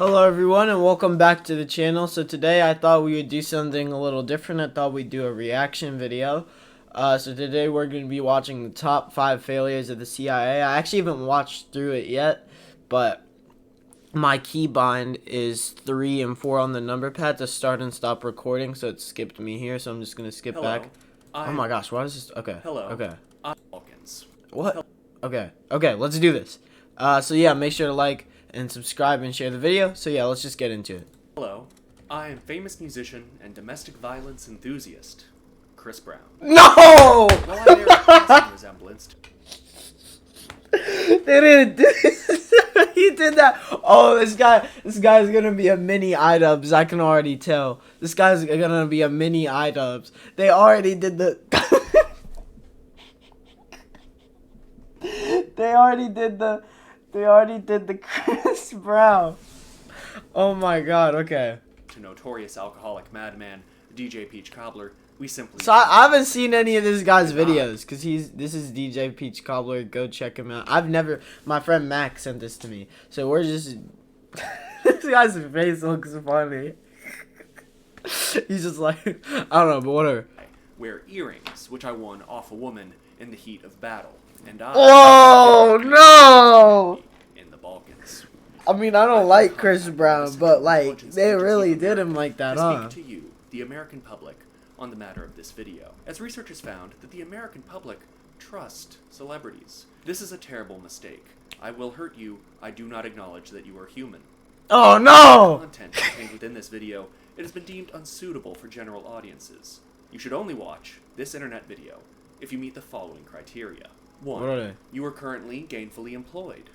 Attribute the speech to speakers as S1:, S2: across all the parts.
S1: Hello everyone and welcome back to the channel. So today I thought we would do something a little different. I thought we'd do a reaction video. So today we're going to be watching the top 5 failures of the CIA. I actually haven't watched through it yet, but my keybind is 3 and 4 on the number pad to start and stop recording, so it skipped me here, so I'm just going to skip back. Oh my gosh, why is this? Okay.
S2: Hello.
S1: Okay.
S2: Balkans.
S1: What? Okay. Okay, let's do this. So yeah, make sure to like and subscribe and share the video. So yeah, let's just get into it.
S2: Hello. I am famous musician and domestic violence enthusiast, Chris Brown.
S1: No!
S2: While I bear a passing resemblance to
S1: They didn't do this. He did that. Oh, this guy's gonna be a mini iDubbbz. I can already tell. This guy's gonna be a mini iDubbbz. They already did the. They already did the Chris Brown. Oh my God. Okay.
S2: notorious alcoholic madman DJ Peach Cobbler, we simply.
S1: So I haven't seen any of this guy's videos because this is DJ Peach Cobbler. Go check him out. My friend Max sent this to me. So we're just. This guy's face looks funny. He's just like, I don't know, but whatever.
S2: Wear earrings, which I won off a woman in the heat of battle. And I.
S1: Oh no!
S2: In the Balkans.
S1: I mean, I don't like Chris Brown, but like they really did him like that, huh?
S2: Speak to you, the American public, on the matter of this video, as researchers found that the American public trust celebrities. This is a terrible mistake. I will hurt you. I do not acknowledge that you are human.
S1: Oh no!
S2: The content contained within this video, it has been deemed unsuitable for general audiences. You should only watch this internet video if you meet the following criteria. 1.
S1: What are they?
S2: You are currently gainfully employed.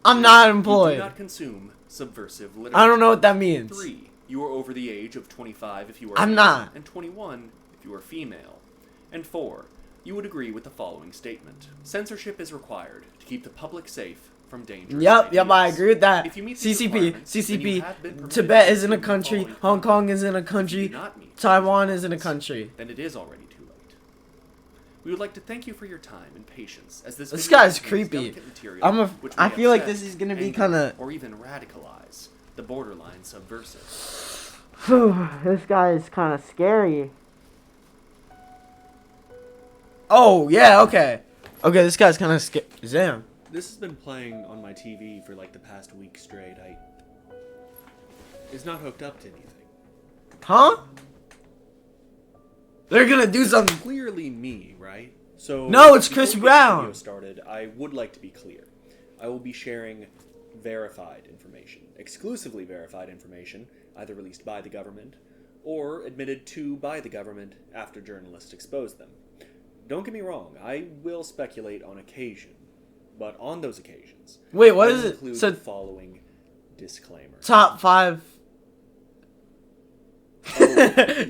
S1: I'm not
S2: You
S1: employed.
S2: do not consume subversive literature.
S1: I don't know what that means.
S2: 3. You are over the age of 25 if you are
S1: I'm
S2: male,
S1: not.
S2: and 21 if you are female. And 4. You would agree with the following statement. Censorship is required to keep the public safe from dangerous
S1: Yep,
S2: ideas.
S1: I agree with that.
S2: If you meet these
S1: CCP,
S2: requirements, then you have been
S1: CCP,
S2: permitted
S1: Tibet
S2: to
S1: isn't a
S2: consume the
S1: country,
S2: following
S1: Hong Kong
S2: content.
S1: isn't a
S2: If you
S1: country,
S2: do not meet
S1: Taiwan
S2: these
S1: isn't a
S2: requirements,
S1: country.
S2: then it is already too late. We would like to thank you for your time and patience, as this
S1: This
S2: video
S1: guy's
S2: contains
S1: creepy.
S2: delicate material which
S1: I
S2: may
S1: feel like
S2: upset,
S1: this is gonna be
S2: anger,
S1: kind of.
S2: or even radicalize the borderline subversive.
S1: This guy is kind of scary. Oh yeah, okay, okay. This guy's kind of scary. Damn.
S2: This has been playing on my TV for like the past week straight. It's not hooked up to anything.
S1: Huh? They're gonna do something.
S2: Clearly me, right? So
S1: No, it's
S2: before
S1: Chris
S2: we get
S1: Brown.
S2: the video started, I would like to be clear. I will be sharing verified information, exclusively verified information, either released by the government or admitted to by the government after journalists expose them. Don't get me wrong, I will speculate on occasion, but on those occasions,
S1: Wait, what
S2: I
S1: is
S2: will
S1: it?
S2: include
S1: So
S2: the following disclaimer.
S1: top 5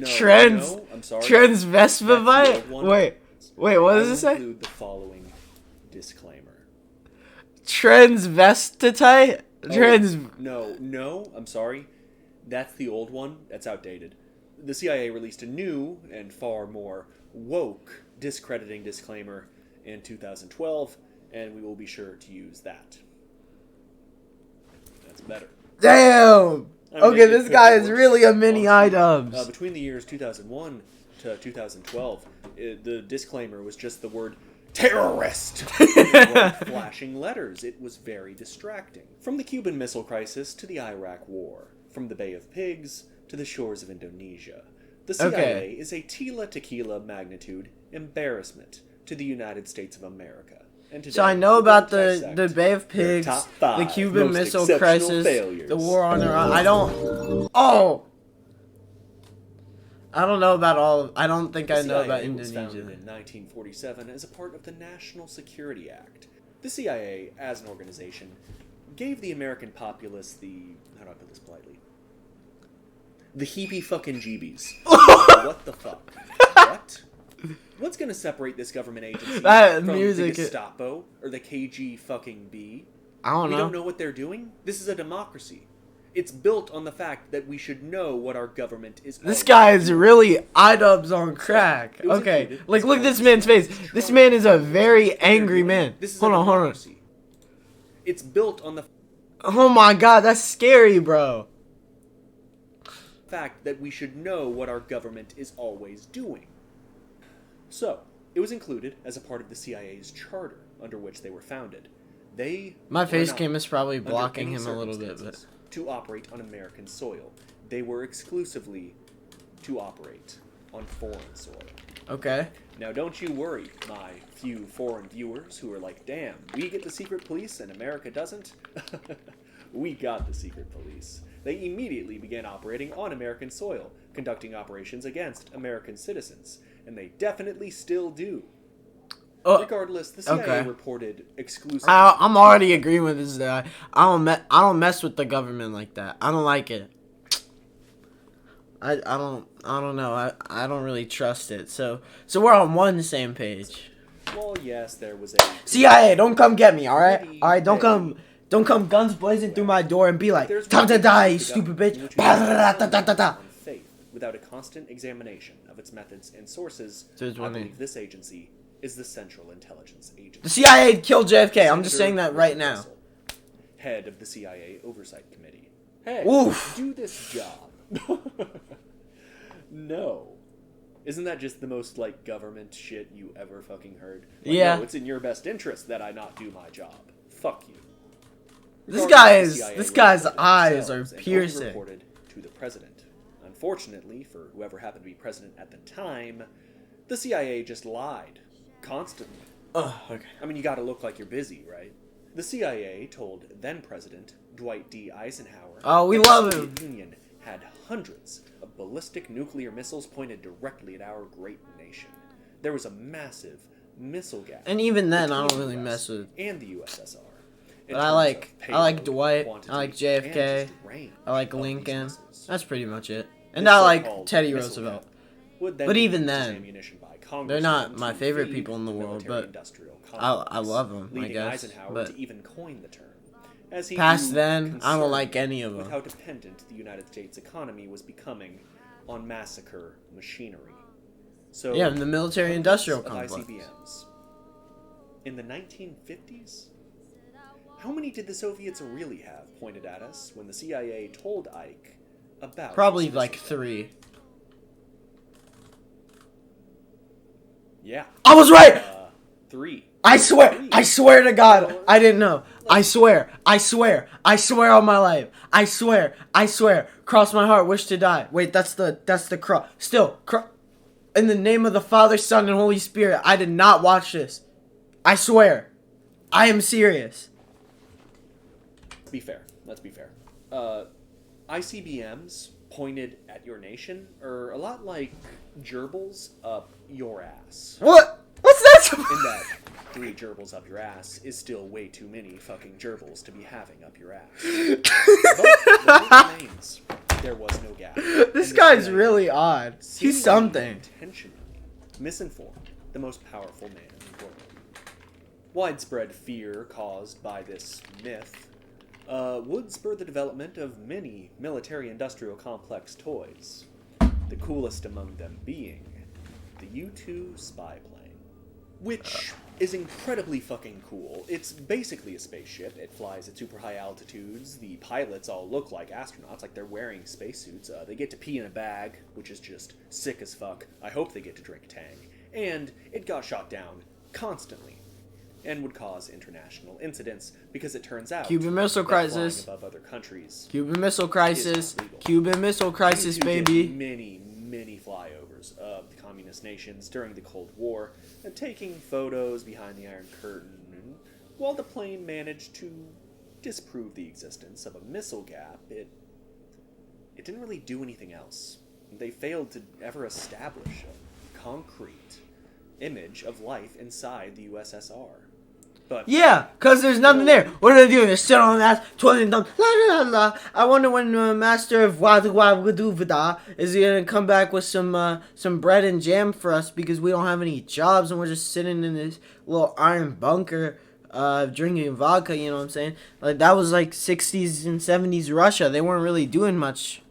S1: trends.
S2: No, I'm sorry.
S1: Trans
S2: That's the old
S1: Vespa.
S2: one.
S1: Wait, what does it
S2: I will
S1: say?
S2: include the following disclaimer.
S1: Transvestite?
S2: No, I'm sorry. That's the old one. That's outdated. The CIA released a new and far more woke discrediting disclaimer in 2012, and we will be sure to use that. That's better.
S1: Damn!
S2: I mean,
S1: Okay,
S2: it
S1: this
S2: could
S1: guy
S2: be
S1: is
S2: worse.
S1: really a mini iDubbbz.
S2: Between the years 2001 to 2012, the disclaimer was just the word terrorist in flashing letters. It was very distracting. From the Cuban Missile Crisis to the Iraq War, from the Bay of Pigs to the shores of Indonesia, the CIA is a Tila Tequila magnitude embarrassment to the United States of America. And today,
S1: So I know
S2: we're
S1: about
S2: gonna
S1: the
S2: dissect
S1: Bay of
S2: their
S1: Pigs,
S2: top 5
S1: the Cuban
S2: most
S1: Missile
S2: exceptional
S1: Crisis,
S2: failures.
S1: the war on Iran. I don't know about all of, I don't think I know about
S2: CIA was
S1: Indonesia.
S2: founded in 1947 as a part of the National Security Act. The CIA, as an organization, gave the American populace the, how do I put this politely? The heebie fucking jeebies. What the fuck? What? What's gonna separate this government agency
S1: That
S2: from
S1: music-
S2: the Gestapo or the KG fucking B?
S1: I don't
S2: We
S1: know.
S2: don't know what they're doing? This is a democracy. It's built on the fact that we should know what our government is.
S1: This guy is really iDubbbz on crack.
S2: It was
S1: Okay,
S2: included.
S1: like look at this man's face. This man is a very angry man.
S2: This is
S1: Hold
S2: a
S1: on.
S2: democracy. It's built on the
S1: Oh my god, that's scary, bro.
S2: Fact that we should know what our government is always doing. So, it was included as a part of the CIA's charter under which they were founded. They
S1: My
S2: were
S1: face
S2: not,
S1: cam is probably
S2: under
S1: blocking
S2: any
S1: him a little bit, but
S2: circumstances, to operate on American soil. They were exclusively to operate on foreign soil.
S1: okay.
S2: Now, don't you worry, my few foreign viewers who are like, damn, we get the secret police and America doesn't? We got the secret police. They immediately began operating on American soil, conducting operations against American citizens, and they definitely still do. Regardless, the CIA reported exclusively.
S1: I'm already agreeing with this guy. I don't mess with the government like that. I don't like it. I don't know. I don't really trust it. So we're on one same page.
S2: Well, yes, there was a
S1: CIA, don't come get me, all right? All right, don't come guns blazing through my door and be like, time to die, you stupid bitch.
S2: on faith without a constant examination of its methods and sources. I believe this agency is the Central Intelligence Agency.
S1: The CIA killed JFK. I'm just saying that right now.
S2: Head of the CIA Oversight Committee. Hey, do this job. No. Isn't that just the most, like, government shit you ever fucking heard? Like,
S1: yeah.
S2: No, it's in your best interest that I not do my job. Fuck you.
S1: This guy's eyes are piercing.
S2: Reported to the president. Unfortunately, for whoever happened to be president at the time, the CIA just lied. Constantly.
S1: Okay.
S2: I mean, you gotta look like you're busy, right? The CIA told then-President Dwight D. Eisenhower
S1: we love him.
S2: The Union had hundreds of ballistic nuclear missiles pointed directly at our great nation. There was a massive missile gap.
S1: And even then, I don't
S2: between
S1: really
S2: the
S1: mess
S2: US
S1: with.
S2: and the USSR.
S1: But I like Dwight. I like JFK. I like Lincoln. That's pretty much it. And I like Teddy Roosevelt. But even then, they're not my favorite people in the world. But I love them, I guess. But
S2: to even coin the term. As he
S1: past
S2: grew
S1: then, I don't
S2: concerned
S1: like any of
S2: with
S1: them.
S2: how dependent the United States economy was becoming on massacre machinery. So
S1: yeah, in the military-industrial complex.
S2: ICBMs. In the 1950s, how many did the Soviets really have pointed at us when the CIA told Ike about?
S1: Probably like 3.
S2: Yeah.
S1: I was right.
S2: 3.
S1: I swear to God, I didn't know. I swear on my life. I swear. Cross my heart, wish to die. Wait, that's the cross. Still, in the name of the Father, Son, and Holy Spirit, I did not watch this. I swear. I am serious.
S2: Let's be fair. ICBMs pointed at your nation are a lot like gerbils up your ass.
S1: What? What's that?
S2: In that 3 gerbils up your ass is still way too many fucking gerbils to be having up your ass. But the point remains, there was no gap.
S1: This guy's really odd. He's something.
S2: Intentionally misinformed the most powerful man in the world. Widespread fear caused by this myth would spur the development of many military-industrial complex toys. The coolest among them being the U-2 spy plane, which is incredibly fucking cool. It's basically a spaceship. It flies at super high altitudes. The pilots all look like astronauts, like they're wearing spacesuits. They get to pee in a bag, which is just sick as fuck. I hope they get to drink Tang. And it got shot down constantly and would cause international incidents because it turns out
S1: Cuban Missile Crisis.
S2: Flying above other countries
S1: Cuban Missile Crisis. Cuban Missile Crisis, baby.
S2: Many flyovers of the communist nations during the Cold War and taking photos behind the Iron Curtain. And while the plane managed to disprove the existence of a missile gap, it didn't really do anything else. They failed to ever establish a concrete image of life inside the USSR. But
S1: yeah, because there's nothing there. What are they doing? They're sitting on that, twirling thumbs. La la la. I wonder when Master of Waduvada is going to come back with some bread and jam for us because we don't have any jobs and we're just sitting in this little iron bunker drinking vodka, you know what I'm saying? Like, that was like 60s and 70s Russia. They weren't really doing much,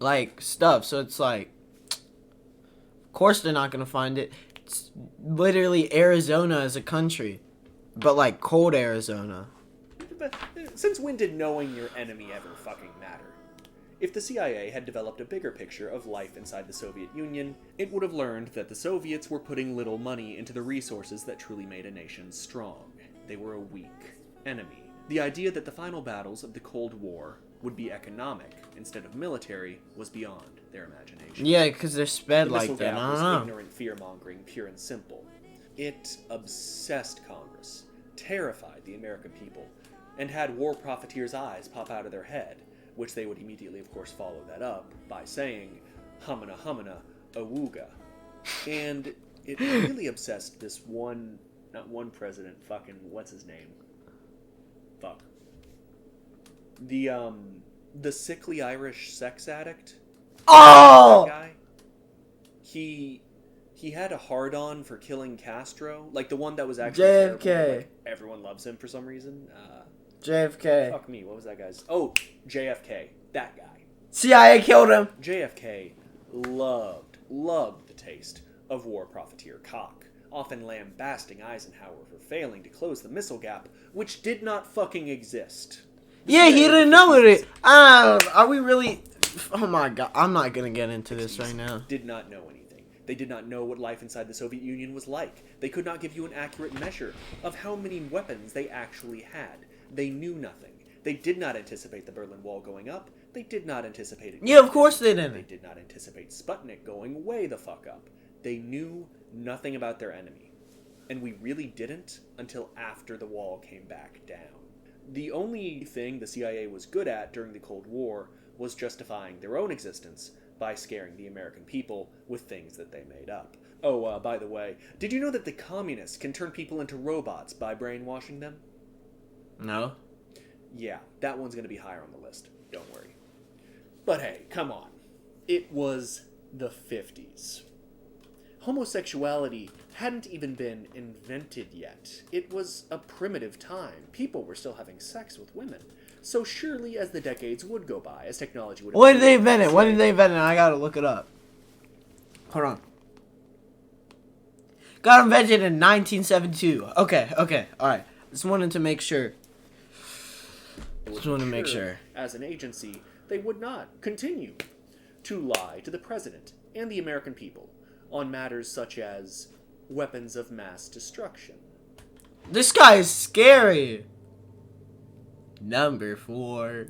S1: like, stuff. So it's like, of course they're not going to find it. It's literally Arizona as a country. But, like, cold Arizona.
S2: Since when did knowing your enemy ever fucking matter? If the CIA had developed a bigger picture of life inside the Soviet Union, it would have learned that the Soviets were putting little money into the resources that truly made a nation strong. They were a weak enemy. The idea that the final battles of the Cold War would be economic instead of military was beyond their imagination.
S1: Yeah, because they're sped
S2: The
S1: like
S2: missile
S1: that.
S2: gap
S1: I
S2: was
S1: don't know.
S2: ignorant fear-mongering, pure and simple. It obsessed Congress, terrified the American people, and had war profiteers' eyes pop out of their head, which they would immediately, of course, follow that up by saying, humana humana, awooga. And it really obsessed this one, not one president, fucking, what's his name? Fuck. The sickly Irish sex addict?
S1: Oh!
S2: That guy? He had a hard-on for killing Castro, like the one that was actually
S1: JFK.
S2: terrible, but, like, everyone loves him for some reason.
S1: JFK.
S2: Fuck me, what was that guy's? Oh, JFK. That guy.
S1: CIA killed him.
S2: JFK loved the taste of war profiteer cock, often lambasting Eisenhower for failing to close the missile gap, which did not fucking exist.
S1: Yeah, he didn't know it. Are we really? Oh my god, I'm not gonna get into this right now.
S2: Did not know anything. They did not know what life inside the Soviet Union was like. They could not give you an accurate measure of how many weapons they actually had. They knew nothing. They did not anticipate the Berlin Wall going up. They did not anticipate it.
S1: Yeah, of course they didn't.
S2: They did not anticipate Sputnik going way the fuck up. They knew nothing about their enemy. And we really didn't until after the wall came back down. The only thing the CIA was good at during the Cold War was justifying their own existence by scaring the American people with things that they made up. Oh, by the way, did you know that the communists can turn people into robots by brainwashing them?
S1: No.
S2: Yeah, that one's going to be higher on the list. Don't worry. But hey, come on. It was the 50s. Homosexuality hadn't even been invented yet. It was a primitive time. People were still having sex with women. So surely as the decades would go by, as technology would...
S1: When did they invent it? When did they invent it? I gotta look it up. Hold on. Got invented in 1972. Okay, alright. Just wanted to make sure. Just wanted to make sure.
S2: As an agency, they would not continue to lie to the president and the American people on matters such as weapons of mass destruction.
S1: This guy is scary. Number 4.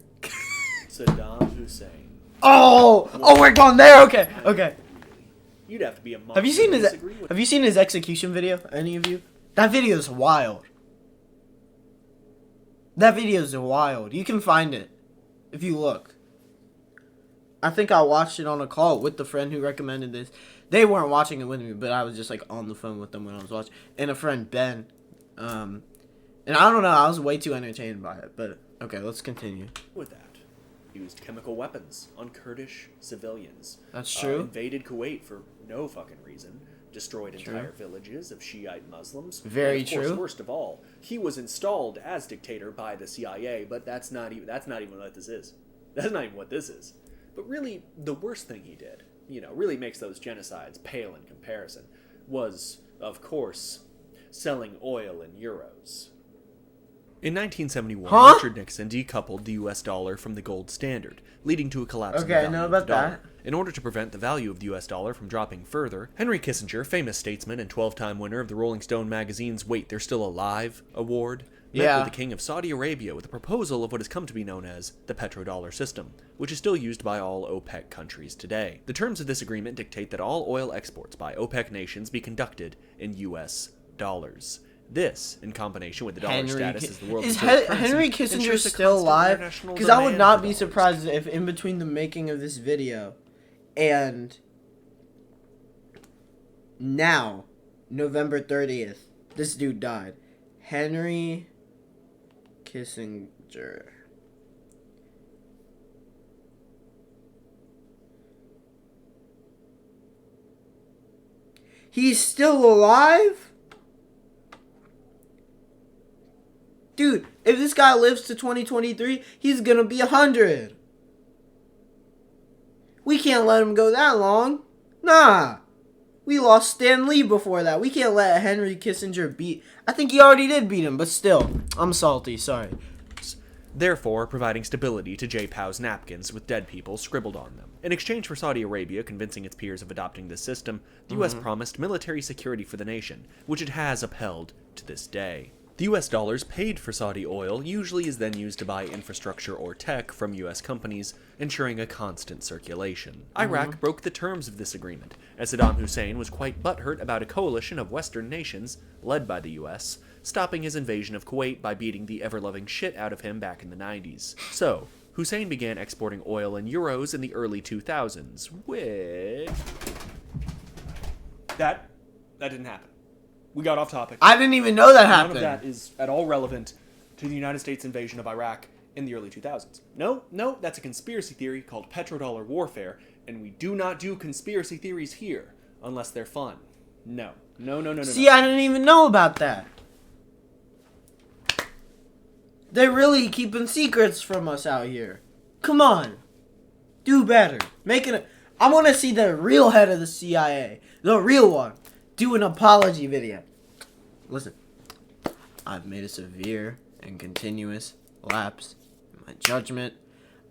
S2: Saddam Hussein.
S1: Oh, we're going there. Okay.
S2: You'd have to be a monster.
S1: Have you seen
S2: to
S1: his
S2: disagree with
S1: Have you seen his execution video? Any of you? That video is wild. That video is wild. You can find it if you look. I think I watched it on a call with the friend who recommended this. They weren't watching it with me, but I was just like on the phone with them when I was watching. And a friend, Ben. And I don't know, I was way too entertained by it. But okay, let's continue.
S2: with that? Used chemical weapons on Kurdish civilians.
S1: That's true.
S2: Invaded Kuwait for no fucking reason. Destroyed entire villages of Shiite Muslims.
S1: Very
S2: and of course,
S1: true.
S2: worst of all, he was installed as dictator by the CIA, but that's not even what this is. That's not even what this is. But really, the worst thing he did, really makes those genocides pale in comparison, was, of course, selling oil in euros. In 1971,
S1: Huh?
S2: Richard Nixon decoupled the US dollar from the gold standard, leading to a collapse in the
S1: Okay, I
S2: value
S1: know
S2: of the
S1: about
S2: dollar.
S1: that.
S2: In order to prevent the value of the US dollar from dropping further, Henry Kissinger, famous statesman and 12-time winner of the Rolling Stone magazine's Wait, They're Still Alive award, met with the King of Saudi Arabia with a proposal of what has come to be known as the petrodollar system, which is still used by all OPEC countries today. The terms of this agreement dictate that all oil exports by OPEC nations be conducted in US dollars. This, in combination with the dollar status as the world's reserve currency,
S1: Henry Kissinger
S2: ensures a
S1: still
S2: constant
S1: alive?
S2: international
S1: Because I would
S2: demand
S1: not
S2: for
S1: be
S2: dollars.
S1: surprised if in between the making of this video and now, November 30th, this dude died. Henry Kissinger. He's still alive? Dude, if this guy lives to 2023, he's gonna be 100. We can't let him go that long. Nah. We lost Stan Lee before that. We can't let Henry Kissinger beat... I think he already did beat him, but still. I'm salty, sorry.
S2: therefore providing stability to J-POW's napkins with dead people scribbled on them. In exchange for Saudi Arabia convincing its peers of adopting this system, the US promised military security for the nation, which it has upheld to this day. The US dollars paid for Saudi oil usually is then used to buy infrastructure or tech from US companies, ensuring a constant circulation. Iraq broke the terms of this agreement, as Saddam Hussein was quite butthurt about a coalition of Western nations, led by the US, stopping his invasion of Kuwait by beating the ever-loving shit out of him back in the 90s. So, Hussein began exporting oil in euros in the early 2000s, which... That didn't happen. We got off topic.
S1: I didn't even know that happened.
S2: None of that is at all relevant to the United States invasion of Iraq in the early 2000s. No, that's a conspiracy theory called petrodollar warfare, and we do not do conspiracy theories here unless they're fun. No.
S1: See, I didn't even know about that. They're really keeping secrets from us out here. Come on. Do better. I want to see the real head of the CIA. The real one. Do an apology video. Listen. I've made a severe and continuous lapse in my judgment.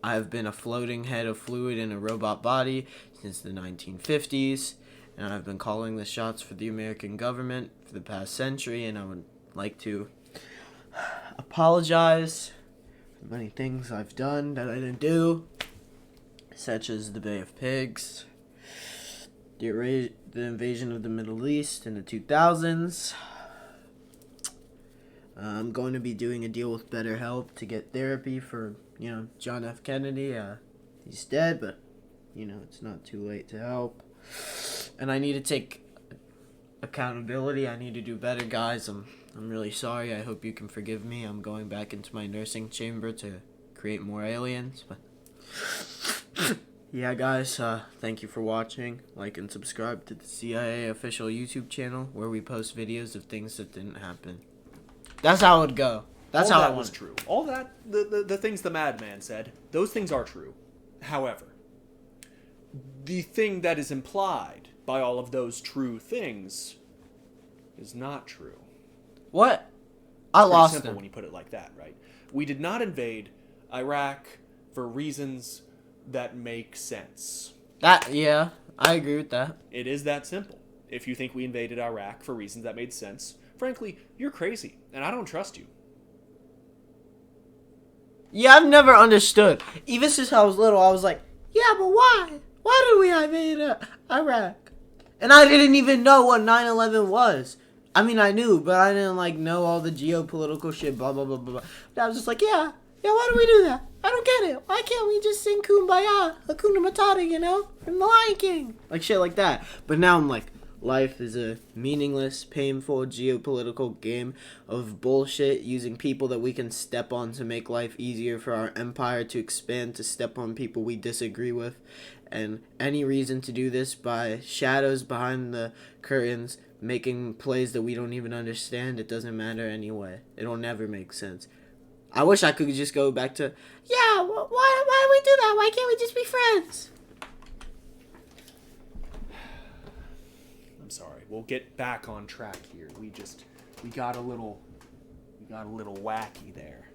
S1: I have been a floating head of fluid in a robot body since the 1950s. And I've been calling the shots for the American government for the past century. And I would like to apologize for many things I've done that I didn't do, such as the Bay of Pigs, the invasion of the Middle East in the 2000s. I'm going to be doing a deal with BetterHelp to get therapy for, John F. Kennedy. He's dead, but, it's not too late to help. And I need to take accountability. I need to do better, guys. I'm really sorry. I hope you can forgive me. I'm going back into my nursing chamber to create more aliens. But yeah, guys, thank you for watching. Like and subscribe to the CIA official YouTube channel where we post videos of things that didn't happen. That's how it would go. That's
S2: all
S1: how
S2: that
S1: it
S2: was true. All that, the things the madman said, those things are true. However, the thing that is implied by all of those true things is not true.
S1: What? I lost
S2: simple
S1: him.
S2: When you put it like that, right? We did not invade Iraq for reasons that make sense.
S1: Yeah, I agree with that.
S2: It is that simple. If you think we invaded Iraq for reasons that made sense, frankly, you're crazy, and I don't trust you.
S1: Yeah, I've never understood. Even since I was little, I was like, yeah, but why? Why did we invade Iraq? And I didn't even know what 9/11 was. I mean, I knew, but I didn't, know all the geopolitical shit, blah, blah, blah, blah. But I was just like, yeah, why do we do that? I don't get it. Why can't we just sing Kumbaya, Hakuna Matata, from The Lion King? Like, shit like that. But now I'm like, life is a meaningless, painful, geopolitical game of bullshit using people that we can step on to make life easier for our empire to expand, to step on people we disagree with. And any reason to do this by shadows behind the curtains, making plays that we don't even understand, it doesn't matter anyway. It'll never make sense. I wish I could just go back to, yeah, why do we do that? Why can't we just be friends?
S2: I'm sorry. We'll get back on track here. We got a little wacky there.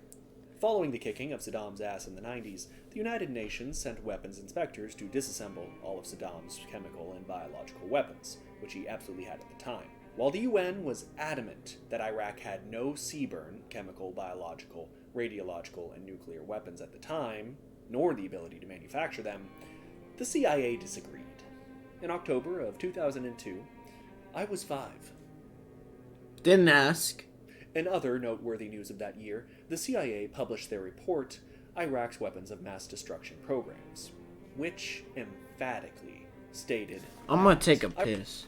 S2: Following the kicking of Saddam's ass in the 90s, the United Nations sent weapons inspectors to disassemble all of Saddam's chemical and biological weapons, which he absolutely had at the time. While the UN was adamant that Iraq had no seaborne chemical, biological, radiological, and nuclear weapons at the time, nor the ability to manufacture them, the CIA disagreed. In October of 2002, I was 5.
S1: Didn't ask.
S2: In other noteworthy news of that year, the CIA published their report, Iraq's Weapons of Mass Destruction Programs, which emphatically stated...
S1: I'm gonna take a piss.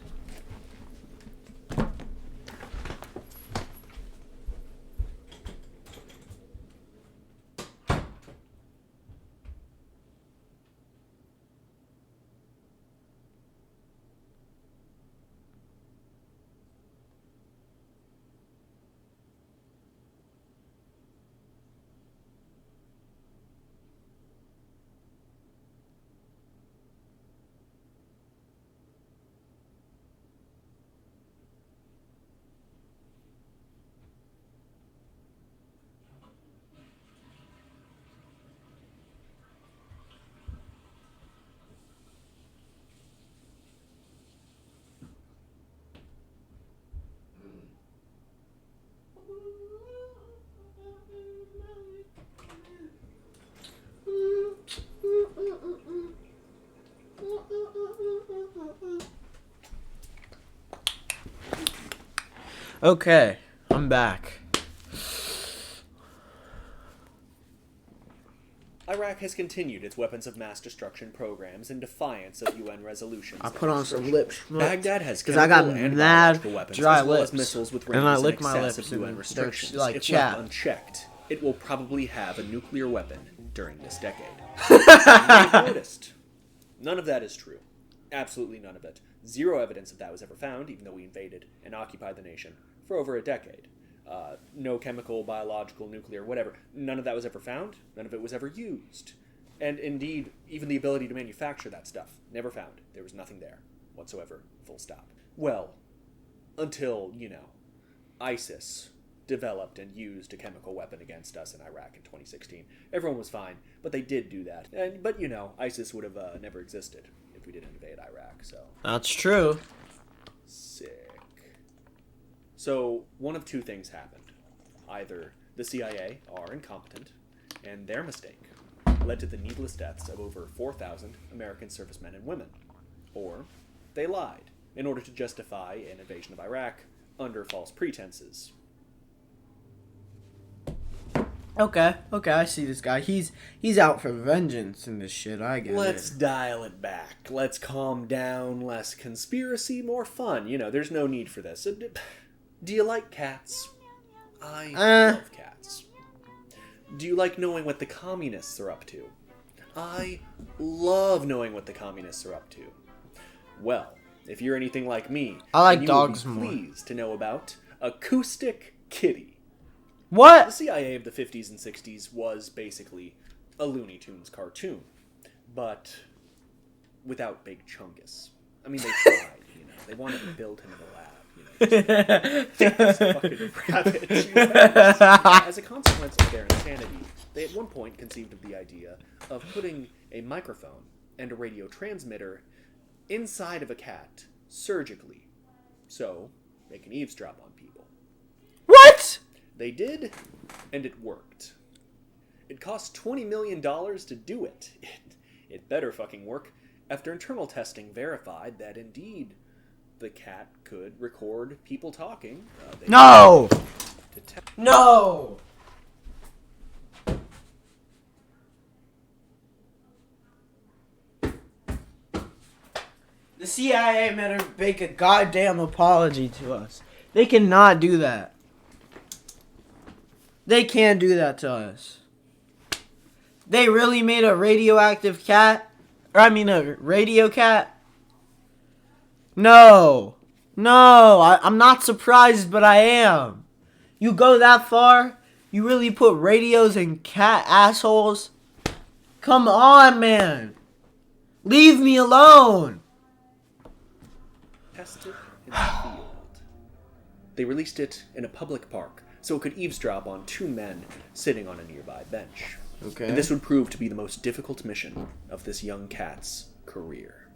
S1: Okay, I'm back.
S2: Iraq has continued its weapons of mass destruction programs in defiance of UN resolutions.
S1: I put on some lips.
S2: Baghdad has
S1: because I got
S2: chemical and
S1: mad
S2: biological weapons,
S1: dry
S2: as well
S1: lips,
S2: as missiles with
S1: and I
S2: ranges in
S1: lick my
S2: excess
S1: lips
S2: of UN
S1: and
S2: restrictions.
S1: they're like
S2: if
S1: chapped.
S2: left unchecked, it will probably have a nuclear weapon during this decade. You've noticed. None of that is true. Absolutely none of it. Zero evidence of that was ever found, even though we invaded and occupied the nation for over a decade. No chemical, biological, nuclear, whatever. None of that was ever found. None of it was ever used. And indeed, even the ability to manufacture that stuff, never found. There was nothing there whatsoever, full stop. Well, until, ISIS developed and used a chemical weapon against us in Iraq in 2016. Everyone was fine, but they did do that. But ISIS would have never existed if we didn't invade Iraq, so...
S1: That's true.
S2: Sick. So, one of two things happened. Either the CIA are incompetent, and their mistake led to the needless deaths of over 4,000 American servicemen and women, or they lied in order to justify an invasion of Iraq under false pretenses.
S1: Okay, I see this guy. He's out for vengeance in this shit. I get
S2: Let's
S1: it.
S2: dial it back. Let's calm down. Less conspiracy, more fun. There's no need for this. Do you like cats? I love cats. Do you like knowing what the communists are up to? I love knowing what the communists are up to. Well, if you're anything like me,
S1: I like
S2: then
S1: dogs
S2: you will be
S1: more.
S2: pleased to know about Acoustic Kitty. The
S1: What?
S2: CIA of the 50s and 60s was basically a Looney Tunes cartoon, but without Big Chungus. I mean, they tried, They wanted to build him in a lab, This fucking rabbit, As a consequence of their insanity, they at one point conceived of the idea of putting a microphone and a radio transmitter inside of a cat surgically, so they can eavesdrop on people.
S1: What?
S2: They did, and it worked. It cost $20 million to do it. It better fucking work. After internal testing verified that indeed the cat could record people talking.
S1: No! No! The CIA better make a goddamn apology to us. They cannot do that. They can't do that to us. They really made a radioactive cat? Or a radio cat? No. I'm not surprised, but I am. You go that far? You really put radios in cat assholes? Come on, man. Leave me alone.
S2: Tested in the field. They released it in a public park so it could eavesdrop on two men sitting on a nearby bench.
S1: Okay.
S2: And this would prove to be the most difficult mission of this young cat's career.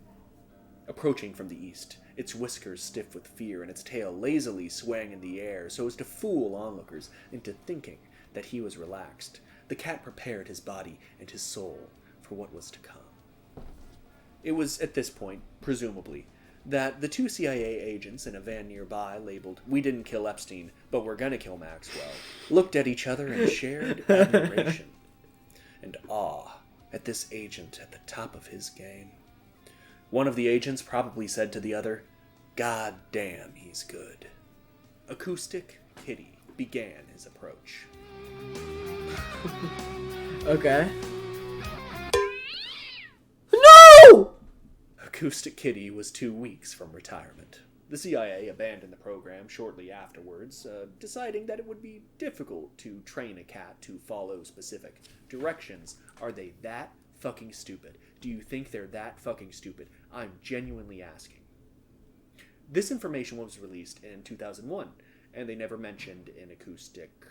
S2: Approaching from the east, its whiskers stiff with fear and its tail lazily swaying in the air so as to fool onlookers into thinking that he was relaxed, the cat prepared his body and his soul for what was to come. It was at this point, presumably, that the two CIA agents in a van nearby labeled, "We didn't kill Epstein, but we're gonna kill Maxwell," looked at each other and shared admiration and awe at this agent at the top of his game. One of the agents probably said to the other, "God damn, he's good." Acoustic Kitty began his approach.
S1: Okay. No!
S2: Acoustic Kitty was 2 weeks from retirement. The CIA abandoned the program shortly afterwards, deciding that it would be difficult to train a cat to follow specific directions. Are they that fucking stupid? Do you think they're that fucking stupid? I'm genuinely asking. This information was released in 2001, and they never mentioned an acoustic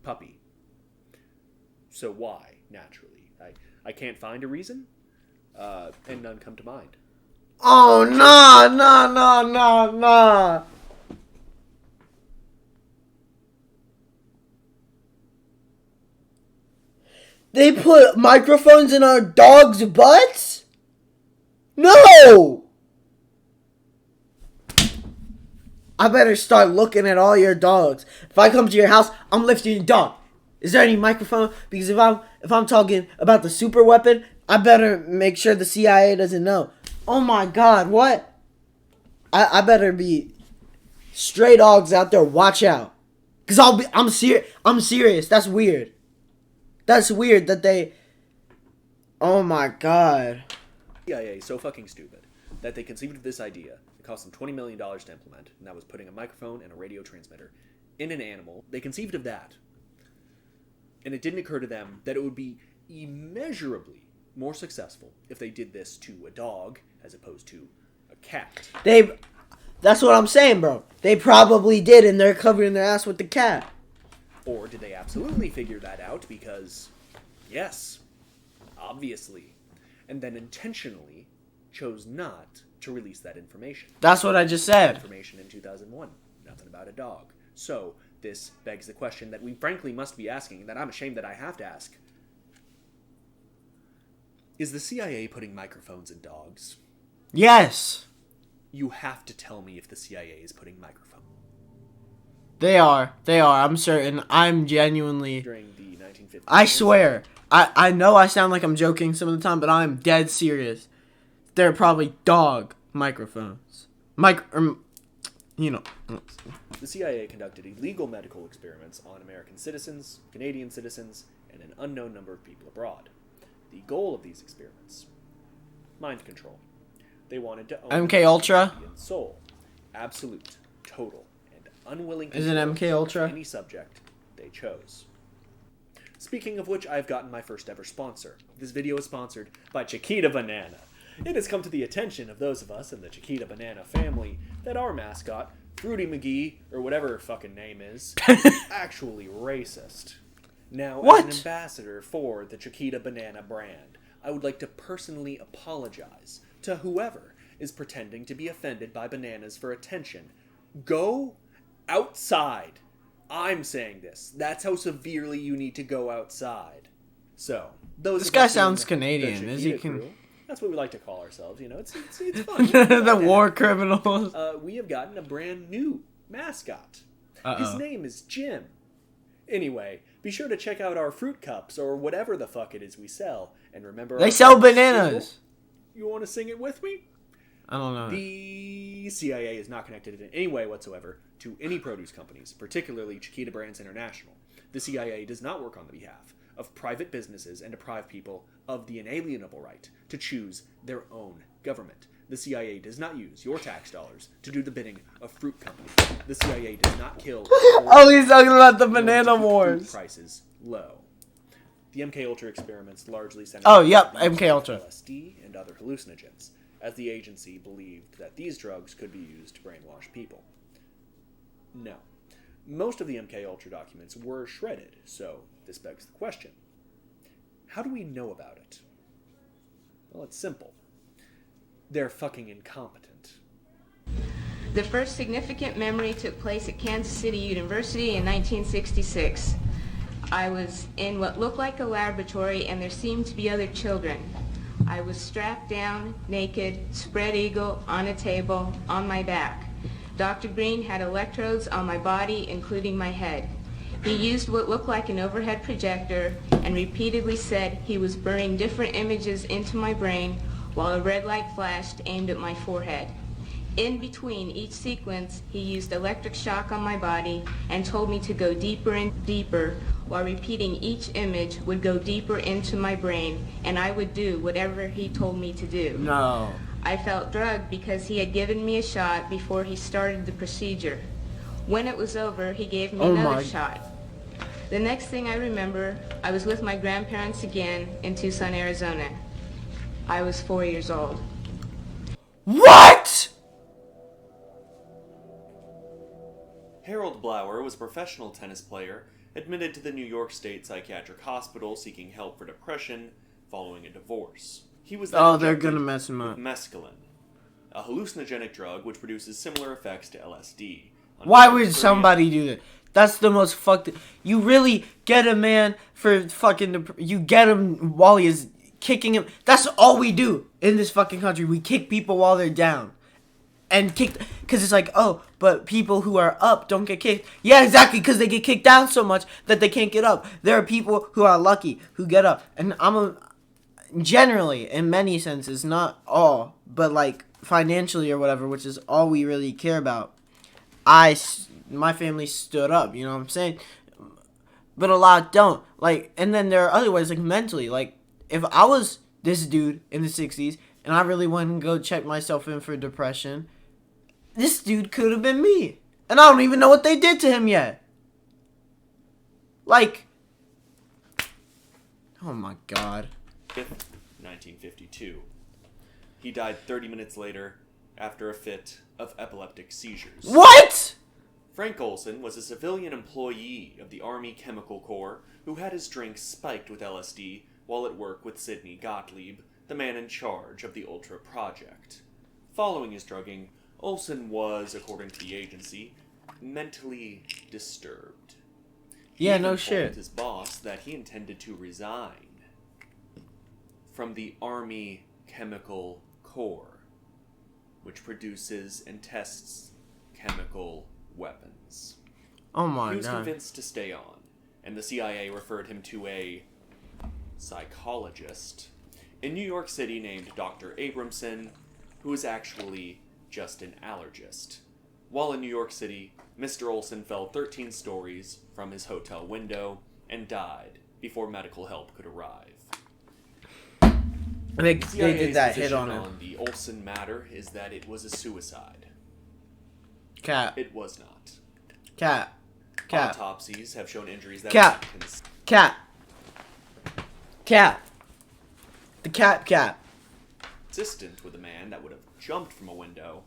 S2: puppy. So why, naturally? I can't find a reason, and none come to mind.
S1: Oh, no. They put microphones in our dogs' butts? No! I better start looking at all your dogs. If I come to your house, I'm lifting your dog. Is there any microphone? Because if I'm talking about the super weapon, I better make sure the CIA doesn't know. Oh my God, what? I better be stray dogs out there. Watch out, cause I'm serious. That's weird. That's weird that they. Oh my God.
S2: CIA is so fucking stupid that they conceived of this idea. It cost them $20 million to implement, and that was putting a microphone and a radio transmitter in an animal. They conceived of that. And it didn't occur to them that it would be immeasurably more successful if they did this to a dog as opposed to a cat.
S1: That's what I'm saying, bro. They probably did, and they're covering their ass with the cat.
S2: Or did they absolutely figure that out because, yes, obviously, and then intentionally chose not to release that information.
S1: That's what I just said.
S2: Information in 2001. Nothing about a dog. So, this begs the question that we frankly must be asking, that I'm ashamed that I have to ask. Is the CIA putting microphones in dogs?
S1: Yes.
S2: You have to tell me if the CIA is putting microphones.
S1: They are. I'm certain. I'm genuinely.
S2: During the 1950s.
S1: I swear. I know I sound like I'm joking some of the time, but I'm dead serious. They're probably dog microphones. You know.
S2: The CIA conducted illegal medical experiments on American citizens, Canadian citizens, and an unknown number of people abroad. The goal of these experiments: mind control. They wanted to own
S1: MK Ultra?
S2: the human soul. Absolute, total, and unwilling
S1: Is it
S2: control
S1: MK Ultra?
S2: of any subject they chose. Speaking of which, I've gotten my first ever sponsor. This video is sponsored by Chiquita Banana. It has come to the attention of those of us in the Chiquita Banana family that our mascot, Fruity McGee, or whatever her fucking name is actually racist. Now,
S1: What?
S2: as an ambassador for the Chiquita Banana brand, I would like to personally apologize to whoever is pretending to be offended by bananas for attention. Go outside. I'm saying this. That's how severely you need to go outside. So, those
S1: This
S2: of
S1: guy
S2: us in
S1: sounds
S2: the
S1: Canadian. Is he
S2: Chiquita
S1: can?
S2: crew, that's what we like to call ourselves. You know, it's fun.
S1: The war criminals.
S2: We have gotten a brand new mascot.
S1: Uh-oh.
S2: His name is Jim. Anyway, be sure to check out our fruit cups or whatever the fuck it is we sell. And remember,
S1: They
S2: our
S1: sell
S2: famous
S1: bananas.
S2: jingle? You want to sing it with me?
S1: I don't know.
S2: The CIA is not connected in any way whatsoever to any produce companies, particularly Chiquita Brands International. The CIA does not work on the behalf of private businesses and deprive people of the inalienable right to choose their own government. The CIA does not use your tax dollars to do the bidding of fruit companies. The CIA does not kill.
S1: Oh, he's talking about the banana
S2: food
S1: wars.
S2: prices low. The MK Ultra experiments largely centered
S1: Oh, yep,
S2: on the use
S1: MK
S2: of
S1: Ultra.
S2: LSD and other hallucinogens, as the agency believed that these drugs could be used to brainwash people. No. Most of the MK Ultra documents were shredded, so this begs the question. How do we know about it? Well, it's simple. They're fucking incompetent.
S3: The first significant memory took place at Kansas City University in 1966. I was in what looked like a laboratory and there seemed to be other children. I was strapped down, naked, spread eagle, on a table, on my back. Dr. Green had electrodes on my body, including my head. He used what looked like an overhead projector and repeatedly said he was burning different images into my brain while a red light flashed aimed at my forehead. In between each sequence, he used electric shock on my body and told me to go deeper and deeper, while repeating each image would go deeper into my brain, and I would do whatever he told me to do.
S1: No.
S3: I felt drugged because he had given me a shot before he started the procedure. When it was over, he gave me another shot. The next thing I remember, I was with my grandparents again in Tucson, Arizona. I was 4 years old.
S1: What?
S2: Harold Blower was a professional tennis player admitted to the New York State Psychiatric Hospital seeking help for depression following a divorce. He was then
S1: They're
S2: injected
S1: gonna mess him up.
S2: with mescaline, a hallucinogenic drug which produces similar effects to LSD.
S1: Why would somebody do that? That's the most fucked. You really get a man for fucking. You get him while he is kicking him. That's all we do in this fucking country. We kick people while they're down. and kicked, because it's like, oh, but people who are up don't get kicked. Yeah, exactly, because they get kicked down so much that they can't get up. There are people who are lucky who get up, and generally, in many senses, not all, but like financially or whatever, which is all we really care about. My family stood up, you know what I'm saying? But a lot don't. Like, and then there are other ways, like mentally. Like, if I was this dude in the 60s and I really wanted to go check myself in for depression, this dude could have been me. And I don't even know what they did to him yet. Like, oh my God.
S2: 1952. He died 30 minutes later after a fit of epileptic seizures.
S1: What?
S2: Frank Olsen was a civilian employee of the Army Chemical Corps who had his drinks spiked with LSD while at work with Sidney Gottlieb, the man in charge of the Ultra Project. Following his drugging, Olsen was, according to the agency, mentally disturbed.
S1: Yeah,
S2: He
S1: no
S2: even
S1: shit.
S2: told his boss that he intended to resign from the Army Chemical Corps, which produces and tests chemical weapons.
S1: Oh my
S2: He was
S1: God.
S2: convinced to stay on, and the CIA referred him to a psychologist in New York City named Dr. Abramson, who is actually just an allergist. While in New York City, Mr. Olsen fell 13 stories from his hotel window and died before medical help could arrive.
S1: They
S2: CIA's
S1: did that hit
S2: position
S1: on him.
S2: the Olsen matter is that it was a suicide.
S1: Cat.
S2: It was not.
S1: Cat. Cat.
S2: Autopsies have shown injuries that
S1: Cat.
S2: were
S1: Cat. Cat. The cat.
S2: consistent with a man that would have jumped from a window,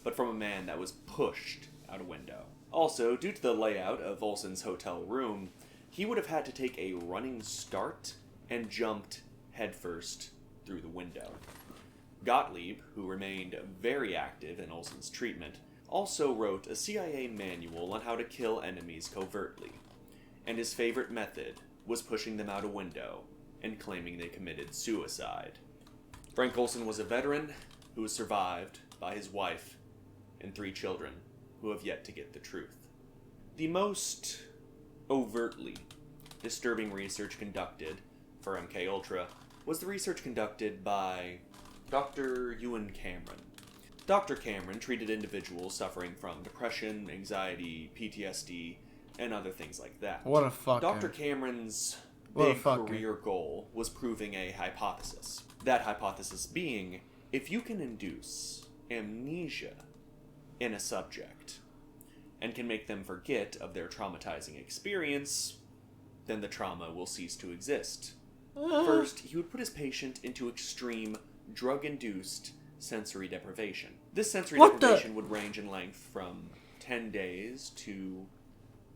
S2: but from a man that was pushed out a window. Also, due to the layout of Olsen's hotel room, he would have had to take a running start and jumped headfirst through the window. Gottlieb, who remained very active in Olsen's treatment, also wrote a CIA manual on how to kill enemies covertly, and his favorite method was pushing them out a window and claiming they committed suicide. Frank Olsen was a veteran who was survived by his wife and 3 children who have yet to get the truth. The most overtly disturbing research conducted for MKUltra was the research conducted by Dr. Ewan Cameron. Dr. Cameron treated individuals suffering from depression, anxiety, PTSD, and other things like that.
S1: What a fucker.
S2: Dr. Cameron's
S1: What a
S2: big
S1: fucker.
S2: career goal was proving a hypothesis. That hypothesis being, if you can induce amnesia in a subject and can make them forget of their traumatizing experience, then the trauma will cease to exist. First, he would put his patient into extreme drug-induced sensory deprivation. This sensory
S1: What the-
S2: deprivation would range in length from 10 days to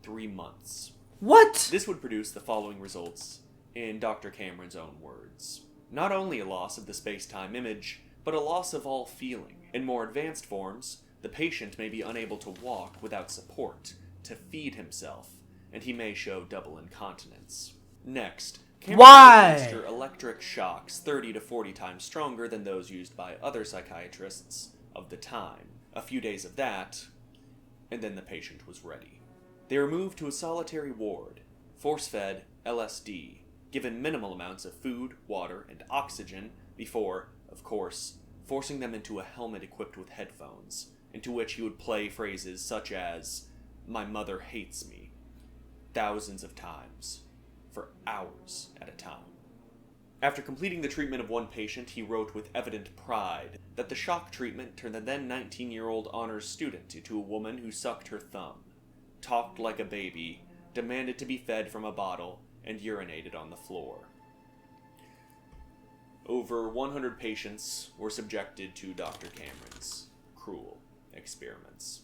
S2: 3 months.
S1: What?
S2: This would produce the following results in Dr. Cameron's own words. Not only a loss of the space-time image, but a loss of all feeling. In more advanced forms, the patient may be unable to walk without support, to feed himself, and he may show double incontinence. Next, Cameron
S1: Why?
S2: would administer electric shocks 30 to 40 times stronger than those used by other psychiatrists of the time. A few days of that, and then the patient was ready. They were moved to a solitary ward, force-fed LSD, given minimal amounts of food, water, and oxygen before, of course, forcing them into a helmet equipped with headphones, into which he would play phrases such as, "My mother hates me," thousands of times, for hours at a time. After completing the treatment of one patient, he wrote with evident pride that the shock treatment turned the then 19-year-old honors student into a woman who sucked her thumb, talked like a baby, demanded to be fed from a bottle, and urinated on the floor. Over 100 patients were subjected to Dr. Cameron's cruel experiments.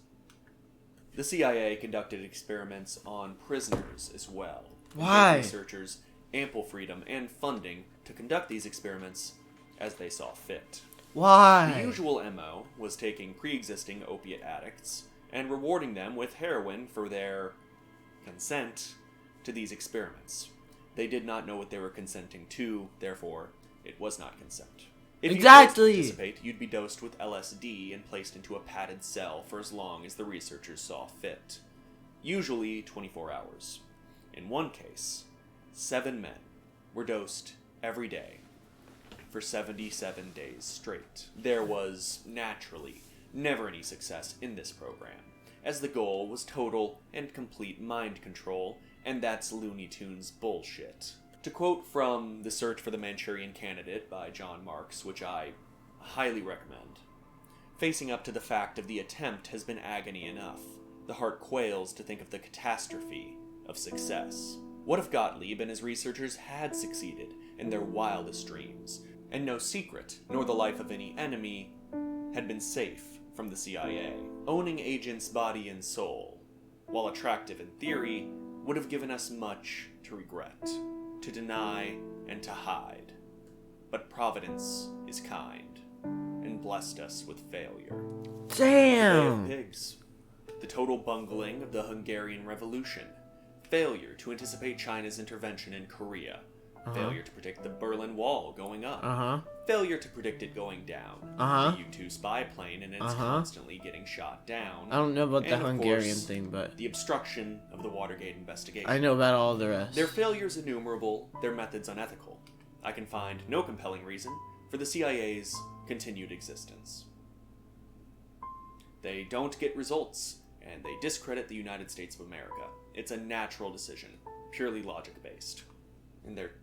S2: The CIA conducted experiments on prisoners as well. and
S1: Why?
S2: gave researchers ample freedom and funding to conduct these experiments as they saw fit.
S1: Why?
S2: The usual MO was taking pre-existing opiate addicts and rewarding them with heroin for their consent to these experiments. They did not know what they were consenting to, therefore, it was not consent. If
S1: Exactly.
S2: you participate, you'd be dosed with LSD and placed into a padded cell for as long as the researchers saw fit. Usually 24 hours. In one case, 7 men were dosed every day for 77 days straight. There was, naturally, never any success in this program, as the goal was total and complete mind control, and that's Looney Tunes bullshit. To quote from The Search for the Manchurian Candidate by John Marks, which I highly recommend, facing up to the fact of the attempt has been agony enough. The heart quails to think of the catastrophe of success. What if Gottlieb and his researchers had succeeded in their wildest dreams, and no secret, nor the life of any enemy, had been safe from the CIA? Owning agents' body and soul, while attractive in theory, would have given us much to regret, to deny, and to hide. But Providence is kind, and blessed us with failure.
S1: Damn.
S2: The Bay of Pigs. The total bungling of the Hungarian Revolution. Failure to anticipate China's intervention in Korea. Failure to predict the Berlin Wall going up. Failure to predict it going down. The U-2 spy plane, and it's constantly getting shot down.
S1: I don't know about
S2: And
S1: the
S2: of
S1: Hungarian
S2: course,
S1: thing, but
S2: the obstruction of the Watergate investigation.
S1: I know about all the rest.
S2: Their failures innumerable, their methods unethical. I can find no compelling reason for the CIA's continued existence. They don't get results, and they discredit the United States of America. It's a natural decision, purely logic-based. And they're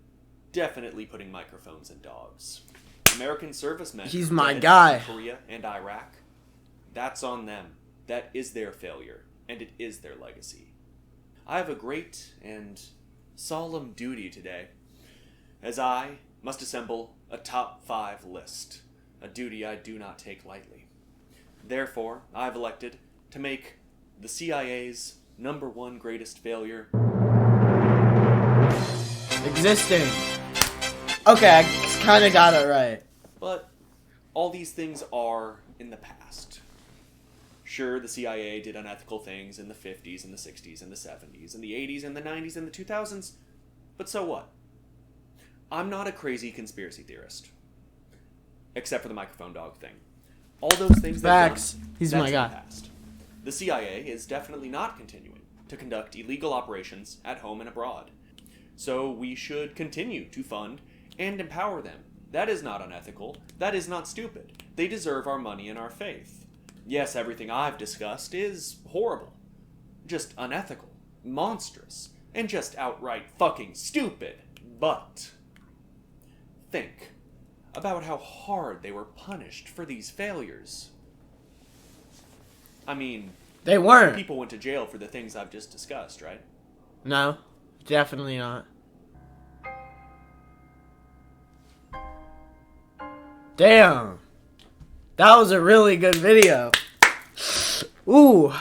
S2: definitely putting microphones in dogs. American servicemen
S1: He's my
S2: dead
S1: guy.
S2: in Korea and Iraq. That's on them. That is their failure, and it is their legacy. I have a great and solemn duty today, as I must assemble a top 5 list, a duty I do not take lightly. Therefore, I've elected to make the CIA's #1 greatest failure
S1: Existing. Okay, I kind of got it right.
S2: But all these things are in the past. Sure, the CIA did unethical things in the 50s and the 60s and the 70s and the 80s and the 90s and the 2000s, but so what? I'm not a crazy conspiracy theorist. Except for the microphone dog thing. All those things
S1: Facts.
S2: they've done,
S1: He's
S2: that's
S1: my
S2: in
S1: guy.
S2: the past. The CIA is definitely not continuing to conduct illegal operations at home and abroad. So we should continue to fund and empower them. That is not unethical. That is not stupid. They deserve our money and our faith. Yes, everything I've discussed is horrible. Just unethical, monstrous, and just outright fucking stupid. But think about how hard they were punished for these failures. I mean,
S1: They weren't.
S2: people went to jail for the things I've just discussed, right?
S1: No, definitely not. Damn. That was a really good video. Ooh.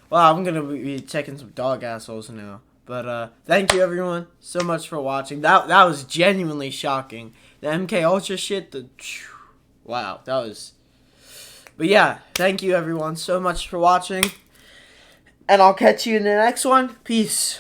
S1: Wow, I'm gonna be checking some dog assholes now. But thank you everyone so much for watching. That was genuinely shocking. The MK Ultra shit, wow, that was. But yeah, thank you everyone so much for watching. And I'll catch you in the next one. Peace.